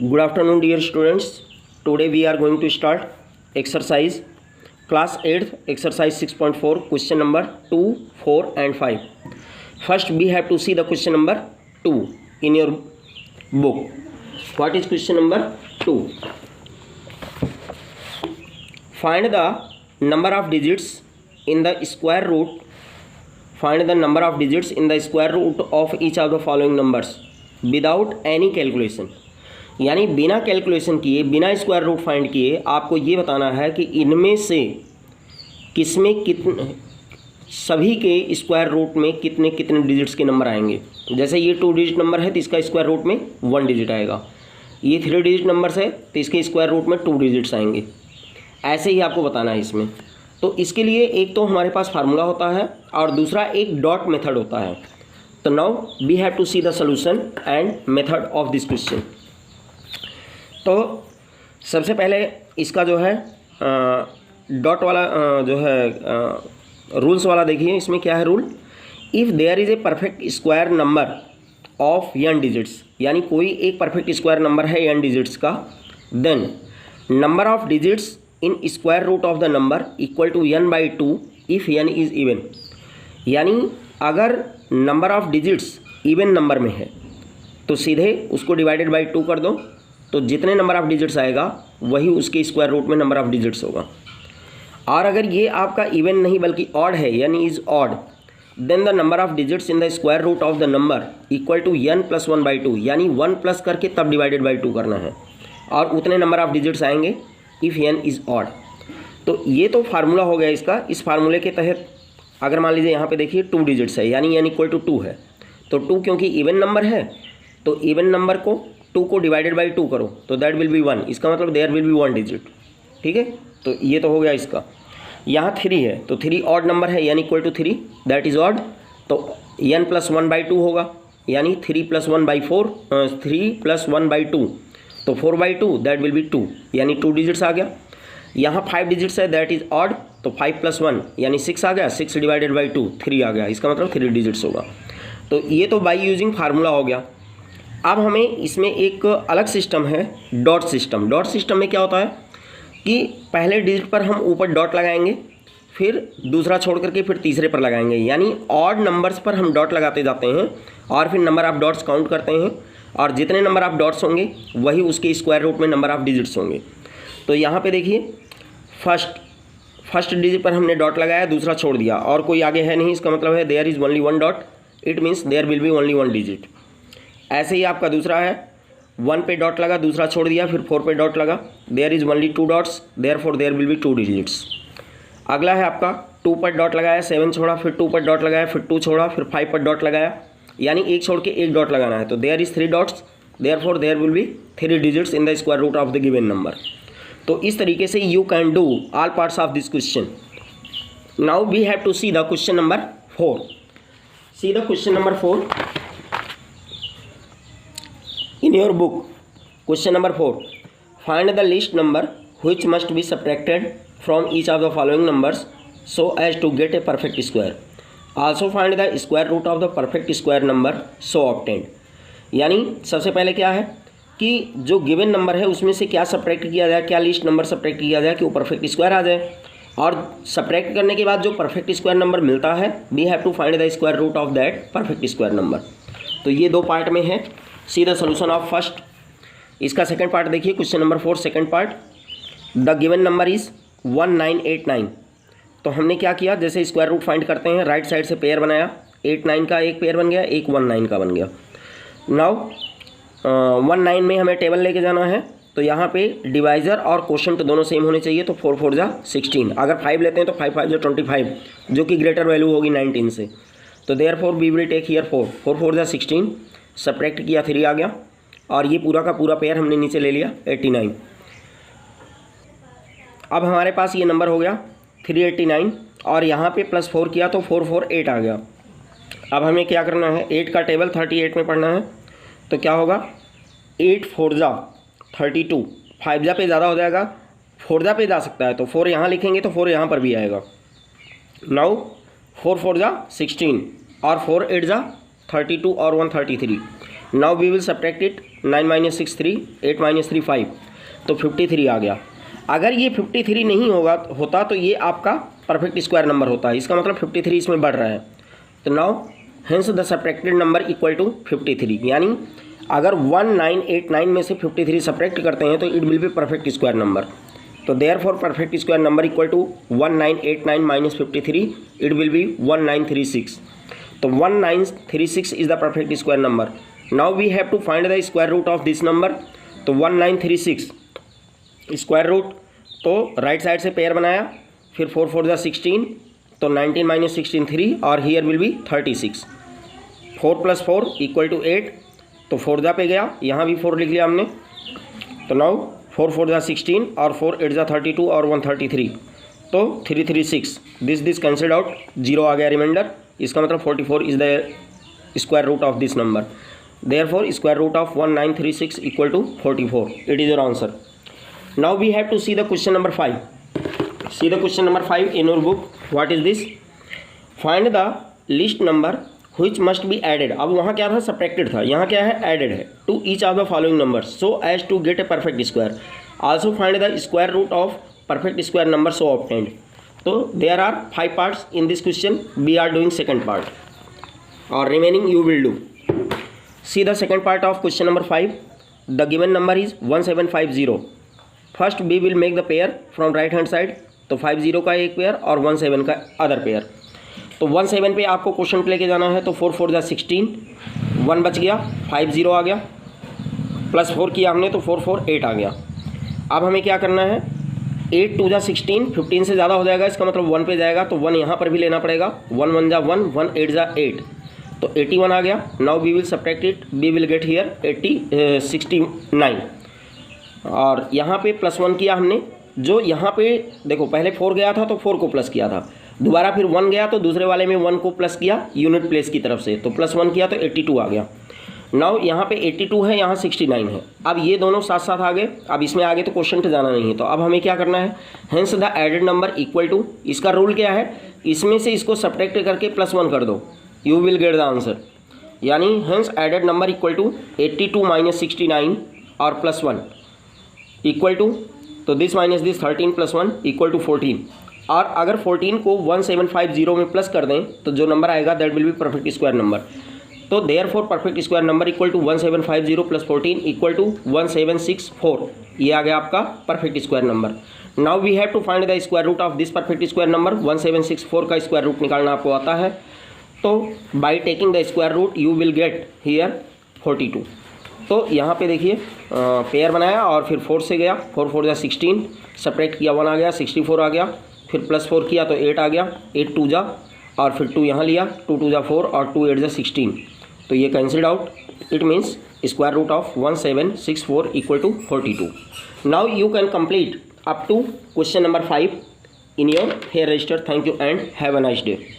Good afternoon, dear students. Today we are going to start exercise class 8th exercise 6.4 question number 2, 4 and 5. First we have to see the question number 2 in your book. What is question number 2? Find the number of digits in the square root. Find the number of digits in the square root of each of the following numbers without any calculation. यानी बिना calculation किए, बिना square root find किए आपको ये बताना है कि इनमें से किसमें कितने, सभी के स्क्वायर रूट में कितने कितने डिजिट्स के नंबर आएंगे। जैसे ये 2 डिजिट नंबर है तो इसका स्क्वायर रूट में 1 डिजिट आएगा। ये 3 डिजिट नंबर्स है तो इसके स्क्वायर रूट में 2 डिजिट्स आएंगे। ऐसे ही आपको बताना है इसमें। तो इसके लिए एक तो हमारे पास फार्मूला होता है और दूसरा एक डॉट मेथड होता है। तो now we have to see the solution and method of this question. तो सबसे पहले इसका जो है डॉट वाला जो है रूल्स वाला देखिए। इसमें क्या है rule, if there is a perfect square number of n digits, यानी कोई एक परफेक्ट स्क्वायर नंबर है n डिजिट्स का, then number of digits in square root of the number equal to n/2 if n is even. यानी अगर number of digits even number में है तो सीधे उसको डिवाइडेड बाई 2 कर दो, तो जितने नंबर ऑफ डिजिट्स आएगा वही उसके स्क्वायर रूट में नंबर ऑफ डिजिट्स होगा। और अगर ये आपका इवन नहीं बल्कि ऑड है, यानी is odd, then the number of digits in the square root of the number equal to n + 1/2, यानी 1 प्लस करके तब डिवाइडेड बाई 2 करना है और उतने नंबर ऑफ डिजिट्स आएंगे इफ़ n इज़ ऑड। तो ये तो फार्मूला हो गया इसका। इस फार्मूले के तहत अगर मान लीजिए यहाँ पे देखिए 2 डिजिट्स है, यानी n = 2 है, तो 2 क्योंकि इवन नंबर है तो इवन नंबर को 2 को डिवाइडेड बाई 2 करो तो दैट विल बी 1। इसका मतलब देयर विल बी 1 डिजिट। ठीक है, तो ये तो हो गया इसका। यहाँ 3 है तो 3 ऑड नंबर है, यानी = 3, दैट इज़ ऑड, तो n + 1/2 होगा, यानी 3 + 1/2, तो 4/2 दैट विल बी 2, यानी 2 डिजिट्स आ गया। यहाँ 5 डिजिट्स है, दैट इज़ ऑड, तो 5 + 1 यानी 6 आ गया, 6 डिवाइडेड बाई 2 3 आ गया, इसका मतलब 3 डिजिट्स होगा। तो ये तो बाई यूजिंग फार्मूला हो गया। अब हमें इसमें एक अलग सिस्टम है, डॉट सिस्टम। डॉट सिस्टम में क्या होता है कि पहले डिजिट पर हम ऊपर डॉट लगाएंगे, फिर दूसरा छोड़ करके फिर तीसरे पर लगाएंगे, यानी ऑड नंबर्स पर हम डॉट लगाते जाते हैं और फिर नंबर ऑफ डॉट्स काउंट करते हैं और जितने नंबर ऑफ डॉट्स होंगे वही उसके स्क्वायर रूट में नंबर ऑफ डिजिट्स होंगे। तो यहाँ पे देखिए फर्स्ट डिजिट पर हमने डॉट लगाया, दूसरा छोड़ दिया और कोई आगे है नहीं, इसका मतलब है there is only 1 dot, it means there will be only 1 digit. ऐसे ही आपका दूसरा है, 1 पे डॉट लगा, दूसरा छोड़ दिया, फिर 4 पे डॉट लगा, there is only 2 dots, therefore there will be 2 digits. अगला है आपका 2 पर डॉट लगाया, 7 छोड़ा, फिर 2 पर डॉट लगाया, फिर 2 छोड़ा, फिर 5 पर डॉट लगाया, यानी एक छोड़ के एक डॉट लगाना है, तो there is 3 dots, therefore there will be 3 digits in the square root of the given number. तो इस तरीके से you can do all parts of this question. Now we have to see the question number 4। See the question number 4 in your book. Question number 4, find the least number which must be subtracted from each of the following numbers so as to get a perfect square. Also find the square root of the perfect square number so obtained. यानी सबसे पहले क्या है कि जो given number है उसमें से क्या सब्ट्रैक्ट किया जाए, क्या लीस्ट नंबर सब्ट्रैक्ट किया जाए कि वो परफेक्ट स्क्वायर आ जाए, और सब्ट्रैक्ट करने के बाद जो परफेक्ट स्क्वायर नंबर मिलता है we have to find the square root of that perfect square number. तो ये 2 पार्ट में है। See the solution of first. इसका सेकंड पार्ट देखिए, question number 4 second part, the given number is 1989। तो हमने क्या किया, जैसे स्क्वायर रूट फाइंड करते हैं, राइट साइड से पेयर बनाया, 89 का एक पेयर बन गया, एक 19 का बन गया। नाउ 19 में हमें टेबल लेके जाना है, तो यहाँ पे डिवाइज़र और क्वोशंट दोनों सेम होने चाहिए, तो 4 4 जा 16। अगर 5 लेते हैं तो 5 5 जा 25, जो कि ग्रेटर वैल्यू होगी 19 से, तो therefore we will take here 4 4 जा 16, सब्ट्रैक्ट किया 3 आ गया, और ये पूरा का पूरा पेयर हमने नीचे ले लिया 89। अब हमारे पास ये नंबर हो गया 389 और यहाँ पे +4 किया तो 4 4 8 आ गया। अब हमें क्या करना है, 8 का टेबल 38 में पढ़ना है, तो क्या होगा 8 4 जा 32, 5 जा पे ज़्यादा हो जाएगा, 4 जा पे जा सकता है, तो 4 यहाँ लिखेंगे तो 4 यहाँ पर भी आएगा। नाउ 4 4 जा 16 और 4 8 जा 32 और 1 33, now we will subtract it, 9 minus 6 3, 8 minus 3 5, तो 53 आ गया। अगर ये 53 नहीं होता तो ये आपका परफेक्ट स्क्वायर नंबर होता है, इसका मतलब 53 इसमें बढ़ रहा है। तो now hence the subtracted number equal to 53, यानी अगर 1989 में से 53 सब्ट्रैक्ट करते हैं तो it will be perfect square number. तो therefore perfect square number equal to 1989 minus 53, it will be 1936। तो 1936 is the perfect square number. Now we have to find the square root of this number. तो 1936 square root, तो right side से pair बनाया, फिर 4 4 जा 16, तो 19 minus 16 3, और here will be 36। 4 plus 4 equal to 8, तो 4 जा पे गया, यहाँ भी 4 लिख लिया हमने। तो नाउ 4 4 जा 16 और 4 8 जा 32 और 133, तो 336, दिस कैंसिल्ड आउट, 0 आ गया रिमाइंडर। इसका मतलब 44 is the square root of this number. Therefore square root of 1936 equal to 44, it is your answer. Now we have to see the question number 5. See the question number 5 in your book. What is this? Find the list number which must be added. अब वहाँ क्या था, subtracted था, यहाँ क्या है, added है, to each of the following numbers so as to get a perfect square. Also find the square root of perfect square number so obtained. So there are 5 parts in this question. We are doing second part, or remaining you will do. See the second part of question number 5. The given number is 1750. First we will make the pair from right hand side, तो 50 का एक pair और 17 का other pair. तो 17 पे आपको question लेके जाना है, तो 4 4 जा 16, 1 बच गया, 50 आ गया, प्लस 4 किया हमने तो 4 4 8 आ गया। अब हमें क्या करना है, 8 2 जा 16, 15 से ज़्यादा हो जाएगा, इसका मतलब 1 पे जाएगा, तो 1 यहाँ पर भी लेना पड़ेगा, 1 1 जा 1, 1 8 जा 8, तो 81 आ गया। Now we will subtract it, we will get here 69, और यहाँ पे +1 किया हमने, जो यहाँ पे देखो पहले 4 गया था तो 4 को प्लस किया था, दोबारा फिर 1 गया तो दूसरे वाले में 1 को प्लस किया यूनिट प्लेस की तरफ से, तो +1 किया तो 82 आ गया। नाउ यहाँ पे 82 है, यहाँ 69 है, अब ये दोनों साथ साथ आ गए। अब इसमें आगे तो क्वेश्चन पे जाना नहीं है, तो अब हमें क्या करना है, hence the added number equal to, इसका रूल क्या है, इसमें से इसको सब्ट्रैक्ट करके +1 कर दो, you will get the answer. यानी hence added number equal to 82 minus 69 और +1 इक्वल टू, तो this minus this 13 + 1 equal to 14, और अगर 14 को 1750 में प्लस कर दें तो जो नंबर आएगा that will be perfect square number. तो therefore perfect square number equal to 1750 + 14 equal to 1764, ये आ गया आपका perfect square number. Now we have to find the square root of this perfect square number. 1764 का square root निकालना आपको आता है, तो by taking the square root you will get here 42। तो यहाँ पे देखिए पेयर बनाया और फिर 4 से गया, 4 4 जा 16, सब्ट्रैक्ट किया 1 आ गया, 64 आ गया, फिर +4 किया तो 8 आ गया, 8 2 जा, और फिर 2 यहाँ लिया, 2 2 जा 4 और 2 8 जा 16, तो ये cancelled out. It means square root of 1764 equal to 42। Now you can complete up to question number 5 in your here register. Thank you and have a nice day.